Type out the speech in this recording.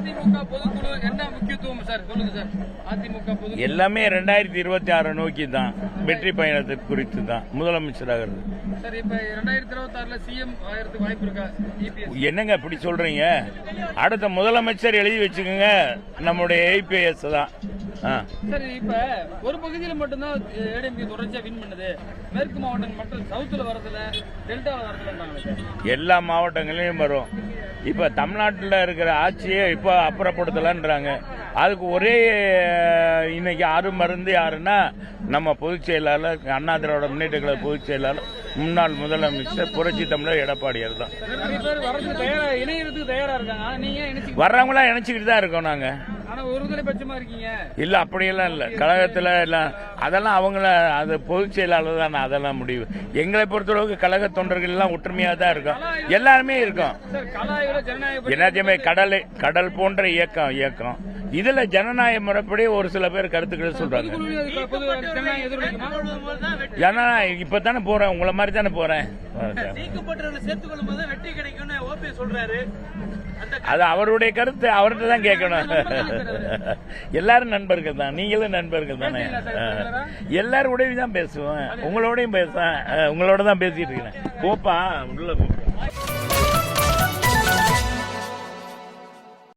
அதிமுக பொதுக்குழு என்ன முக்கியத்துவம் சார் சொல்லுங்க சார். அதிமுக பொது எல்லாமே 2026 நோக்கி தான், வெற்றி பயணத்தை குறித்து தான் முதலமைச்சராகிறது. சார் இப்ப 2026ல சிஎம் ஆயிரத்துக்கு வாய்ப்பு இருக்கா? என்னங்க இப்படி சொல்றீங்க? அடுத்த முதலமைச்சர் எழுதி வச்சுக்கோங்க, நம்முடைய ஐபிஎஸ் தான். சார் இப்ப ஒரு பகுதியில மட்டும்தான் ஏடிஎம்கே தொடர்ச்சியா வின் பண்ணுது, மேற்கு மாவட்டம் மட்டும் சவுத்துல வரதுல டெல்டாவில் வரதுல எல்லா மாவட்டங்களையும் வரும். இப்ப தமிழ்நாட்டில் இருக்கிற ஆட்சியை இப்போ அப்புறப்படுத்தலான்றாங்க. அதுக்கு ஒரே இன்னைக்கு மருந்து யாருன்னா நம்ம பொதுச் செயலாளர், அண்ணா திராவிட முன்னேற்ற கழக பொதுச் செயலாளர், முன்னாள் முதலமைச்சர் புரட்சி தமிழர் எடப்பாடியார் தான். வர்றவங்களாம் இணைச்சிக்கிட்டு தான் இருக்கோம் நாங்க. இல்ல அப்படியெல்லாம் இல்ல, கழகத்துல எல்லாம் அதெல்லாம் அவங்கள, அது பொதுச் செயலாளர் தான் அதெல்லாம் முடிவு. எங்களை பொறுத்தளவுக்கு கழக தொண்டர்கள் எல்லாம் ஒற்றுமையா தான் இருக்கும், எல்லாருமே இருக்கும். எல்லாத்தையுமே கடல் போன்ற இயக்கம் இதுல ஜனநாயக முறைப்படி ஒரு சில பேர் கருத்துக்கள் சொல்றாங்க. ஜனநாயகம் இப்பதானே போறேன், உங்களை மாதிரி தானே போறேன். அது அவருடைய கருத்து, அவர்கிட்ட தான் கேட்கணும். எல்லாரும் நண்பர்கள் தான், நீங்களும் நண்பர்கள் தானே. எல்லாரும் உடனே தான் பேசுவேன், உங்களோடையும் பேசுவேன், உங்களோட தான் பேசிட்டு இருக்கேன். போப்பா உள்ள.